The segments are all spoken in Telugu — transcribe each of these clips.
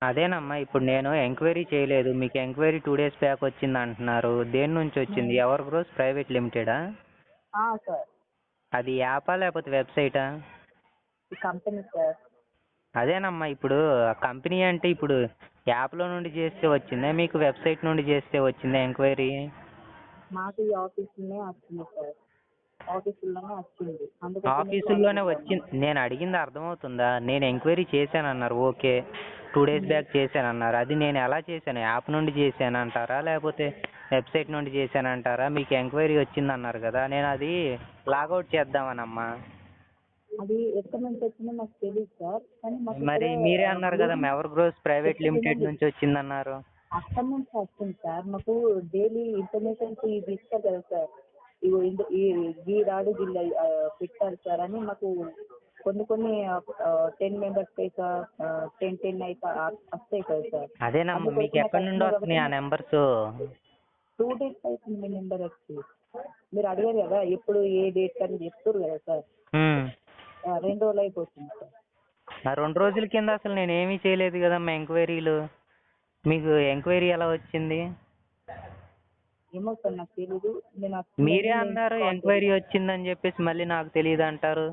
అదేనమ్మా ఇప్పుడు నేను ఎంక్వైరీ చేయలేదు. మీకు ఎంక్వైరీ 2 డేస్ బ్యాక్ వచ్చింది అంటున్నారు. దేని నుంచి వచ్చింది? ఎవర్ గ్రోస్ ప్రైవేట్ లిమిటెడా? సార్ అది యాపా లేకపోతే వెబ్సైటా? ఈ కంపెనీ సార్. అదేనమ్మా ఇప్పుడు కంపెనీ అంటే ఇప్పుడు యాప్లో నుండి చేస్తే వచ్చిందా, మీకు వెబ్సైట్ నుండి చేస్తే వచ్చిందా ఎంక్వైరీ? మాకు ఈ ఆఫీసులోనే వచ్చింది సార్, ఆఫీసుల్లోనే వచ్చింది. అందుకోసం ఆఫీసుల్లోనే వచ్చింది. నేను అడిగింది అర్థమవుతుందా? నేను ఎంక్వైరీ చేశానన్నారు, ఓకే 2 డేస్ బ్యాక్ చేశానన్నారు. అది నేను ఎలా చేశాను? యాప్ నుండి చేశానంటారా లేకపోతే వెబ్సైట్ నుండి చేశానంటారా? మీకు ఎంక్వైరీ వచ్చిందన్నారు కదా, నేను అది లాగౌట్ చేద్దామనమ్మా. అది ఎక్కడి నుంచి వచ్చిందో నాకు తెలియదు సార్, కానీ మాకు మరి మీరే అన్నారు కదా ఎవర్ గ్రోస్ ప్రైవేట్ లిమిటెడ్ నుంచి వచ్చిందన్నారు. అక్కడి నుంచి వస్తుంది సార్. మాకు డైలీ ఇన్ఫర్మేషన్స్ ఇది ఇస్తారు కదా సార్, ఈ రాడు జిల్లా పెట్టారు సార్ అని మాకు కొన్ని 10 మెంబర్స్ అయితే 10 అయితే వస్తాయి కదా సార్. అదేనమ్మా మీకు ఎక్కడి నుండి వస్తున్నాయి ఆ నెంబర్స్? 2 డేస్ అవుతుంది మీ నెంబర్ వచ్చి. మీరు అడిగారు కదా ఎప్పుడు ఏ డేట్ అని చెప్తారు కదా సార్. 2 రోజులు అయిపోతుంది సార్. ఆ 2 రోజుల కింద అసలు నేను ఏమీ చేయలేదు కదమ్మా ఎంక్వైరీలు. మీకు ఎంక్వైరీ ఎలా వచ్చింది? ఏమో సార్ నాకు తెలీదు. మీరే అన్నారు ఎంక్వైరీ వచ్చిందని చెప్పేసి మళ్ళీ నాకు తెలియదు అంటారు.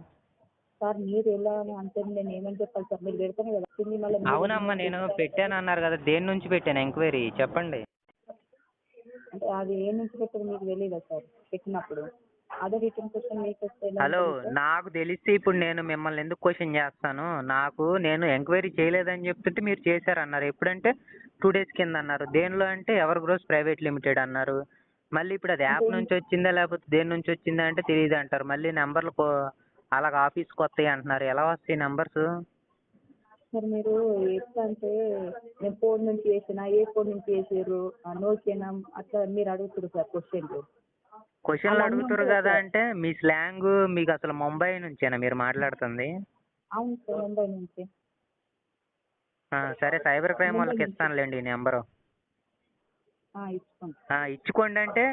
సార్ మీరు ఎలా అంటే నేను ఏమని చెప్పాలి సార్, మీరు పెడితేనే కదా వచ్చింది. మళ్ళీ అవునమ్మా నేను పెట్టాను అన్నారు కదా, దేని నుంచి పెట్టాను ఎంక్వైరీ చెప్పండి. అంటే అది ఏ నుంచి పెట్టారు మీకు తెలియదా సార్? పెట్టినప్పుడు అదే రిటర్న్ క్వశ్చన్ మీకు వస్తే హలో, నాకు తెలిస్తే ఇప్పుడు నేను మిమ్మల్ని ఎందుకు క్వశ్చన్ చేస్తాను? నేను ఎంక్వైరీ చేయలేదని చెప్తుంటే మీరు చేశారన్నారు. ఎప్పుడంటే 2 డేస్ కింద అన్నారు. దేనిలో అంటే ఎవర్ గ్రోస్ ప్రైవేట్ లిమిటెడ్ అన్నారు. మళ్ళీ ఇప్పుడు అది యాప్ నుంచి వచ్చిందా లేకపోతే దేని నుంచి వచ్చిందా అంటే తెలియదు అంటారు. మళ్ళీ నెంబర్లు అలాగ ఆఫీస్కి వస్తాయి అంటున్నారు. ఎలా వస్తాయి నెంబర్స్? సార్ మీరు ఎట్లా అంటే నేను ఫోన్ నుంచి చేసినా, ఏ ఫోన్ నుంచి చేసారు, నోకియానా అట్లా మీరు అడుగుతారు సార్ క్వశ్చన్లు అడుగుతారు కదా అంటే మీ స్లాంగ్ మీకు అసలు ముంబై నుంచేనా మీరు మాట్లాడుతుంది? అవును సార్, ముంబై నుంచి. సరే సైబర్ క్రైమ్ వాళ్ళకి ఇస్తానులేండి ఈ నెంబరు. ఇచ్చుకోండి. ఇచ్చుకోండి అంటే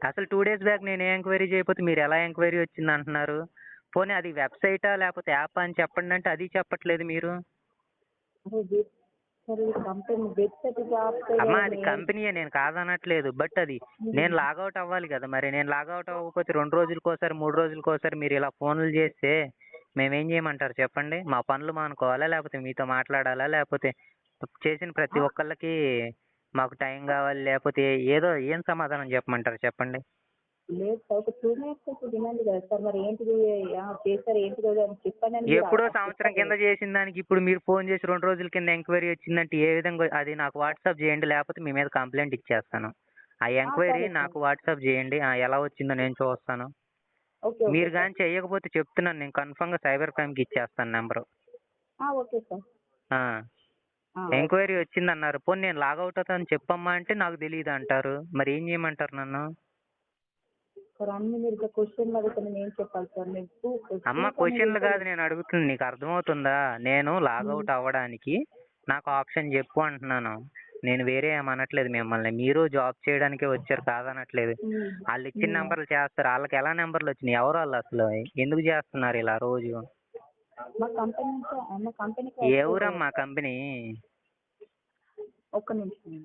అసలు 2 డేస్ బ్యాక్ నేను ఏ ఎంక్వైరీ చేయకపోతే మీరు ఎలా ఎంక్వైరీ వచ్చింది అంటున్నారు? పోనీ అది వెబ్సైటా లేకపోతే యాప్ అని చెప్పండి అంటే అది చెప్పట్లేదు మీరు. అమ్మా అది కంపెనీయే, నేను కాదనట్లేదు. బట్ అది నేను లాగౌట్ అవ్వాలి కదా. మరి నేను లాగౌట్ అవ్వకపోతే 2 రోజులకోసారి 3 రోజులకోసారి మీరు ఇలా ఫోన్లు చేస్తే మేమేం చేయమంటారు చెప్పండి? మా పనులు మానుకోవాలా లేకపోతే మీతో మాట్లాడాలా లేకపోతే చేసిన ప్రతి ఒక్కళ్ళకి మాకు టైం కావాలి లేకపోతే ఏం సమాధానం చెప్పమంటారు చెప్పండి? లేదు సార్, ఒక 2 మినిట్స్ వినండి కదా సార్. మరి ఏంటిది చేశారు ఏంటిది అని చెప్పండి. ఎప్పుడో సంవత్సరం కింద చేసిన దానికి ఇప్పుడు మీరు ఫోన్ చేసి 2 రోజుల కింద ఎంక్వైరీ వచ్చిందంటే ఏ విధంగా? అది నాకు వాట్సాప్ చేయండి లేకపోతే మీ మీద కంప్లైంట్ ఇచ్చేస్తాను. ఆ ఎంక్వైరీ నాకు వాట్సాప్ చేయండి, ఎలా వచ్చిందో నేను చూస్తాను. మీరు కానీ చేయకపోతే చెప్తున్నాను, నేను కన్ఫర్మ్గా సైబర్ క్రైమ్కి ఇచ్చేస్తాను నెంబరు. Okay sir. ఎంక్వైరీ వచ్చిందన్నారు. పోనీ నేను లాగౌట్ అవుతాను చెప్పమ్మా అంటే నాకు తెలియదు అంటారు. మరి ఏం చేయమంటారు నన్ను? సార్ అన్ని మీరు ఇట్లా క్వశ్చన్లు అడుగుతాను నేను చెప్పాలి సార్. అమ్మ క్వశ్చన్లు కాదు నేను అడుగుతుంది, నీకు అర్థమవుతుందా? నేను లాగౌట్ అవ్వడానికి నాకు ఆప్షన్ చెప్పు అంటున్నాను. నేను వేరే ఏమనట్లేదు మిమ్మల్ని. మీరు జాబ్ చేయడానికే వచ్చారు కాదనట్లేదు. వాళ్ళు ఇచ్చిన నెంబర్లు చేస్తారు. వాళ్ళకి ఎలా నెంబర్లు వచ్చినాయి? ఎవరు వాళ్ళు అసలు? ఎందుకు చేస్తున్నారు ఇలా రోజు? ఏ ఊరమ్మా కంపెనీ? ఒక్క నిమిషం.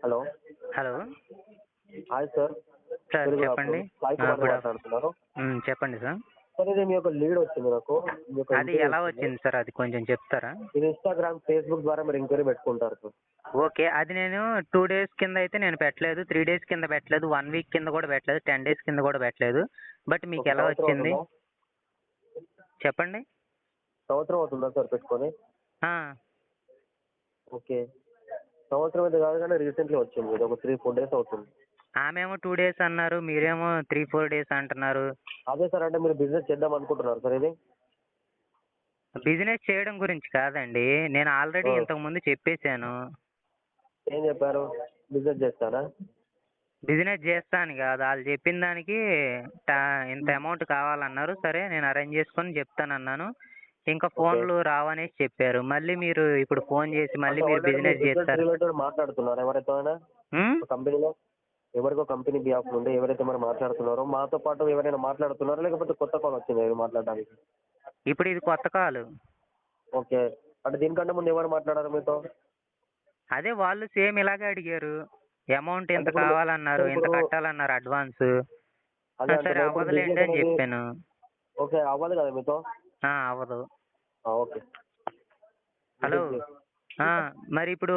Hello hello hi sir. Sir చెప్పండి. చెప్పండి సార్. సార్ ఇది మీ యొక్క లీడ్ వచ్చింది నాకు. అది ఎలా వచ్చింది సార్? అది కొంచెం చెప్తారా? ఇది ఇన్స్టాగ్రామ్, ఫేస్బుక్ ద్వారా మీరు ఎంక్వైరీ పెట్టుకుంటారు సార్. ఓకే, అది నేను 2 డేస్ కింద అయితే నేను పెట్టలేదు, 3 డేస్ కింద పెట్టలేదు, 1 వీక్ కింద కూడా పెట్టలేదు, 10 డేస్ కింద కూడా పెట్టలేదు. బట్ మీకు ఎలా వచ్చింది చెప్పండి? సంవత్సరం అవుతుందా సార్ పెట్టుకొని? ఓకే, సంవత్సరం అయితే కాదు కానీ రీసెంట్లీ వచ్చింది. ఇది ఒక 3-4 డేస్ అవుతుంది. ఆమెమో 2 డేస్ అన్నారు, మీరేమో 3-4 డేస్ అంటున్నారు. అదే సార్, అంటే మీరు బిజినెస్ చేద్దాం అనుకుంటున్నారు సార్? ఇది బిజినెస్ చేయడం గురించి కాదండి, నేను ఆల్రెడీ ఇంతకు ముందు చెప్పేశాను. ఏం చెప్పారు? బిజినెస్ చేస్తారా? బిజినెస్ చేస్తాను కాదు, వాళ్ళు చెప్పిన దానికి ఇంత అమౌంట్ కావాలన్నారు. సరే నేను అరేంజ్ చేసుకొని చెప్తానన్నాను. ఇంకా ఫోన్లు రావనేసి చెప్పారు. మళ్ళీ మీరు ఇప్పుడు ఫోన్ చేసి మళ్ళీ అంటే మీరు ఆల్రెడీ బిజినెస్ బిజినెస్ చేస్తారు. రిలేటెడ్ మాట్లాడుతున్నారు ఎవరితో అయినా కంపెనీలో ఎవరికో కంపెనీ బిహాఫ్ నుండి ఎవరైతే మరి మాట్లాడుతున్నారో మాతో పాటు ఎవరైనా మాట్లాడుతున్నారో లేకపోతే కొత్త కాల్ వచ్చింది ఇవి మాట్లాడడానికి? ఇప్పుడు ఇది కొత్త కాలు. ఓకే. అంటే దీనికంటే ముందు ఎవరు మాట్లాడారు మీతో? అదే వాళ్ళు సేమ్ ఇలాగే అడిగారు. అమౌంట్ ఇంత అంటే ఇప్పుడు కావాలన్నారు, ఇంత ఇప్పుడు కట్టాలన్నారు అడ్వాన్స్. అదే సరే అంటున్నా ఇప్పుడు అవ్వదులేండి బిజినెస్ అని అనేది చెప్పాను. ఓకే అవ్వాలి కదా మీతో? అవ్వదు. ఓకే. హలో. మరి ఇప్పుడు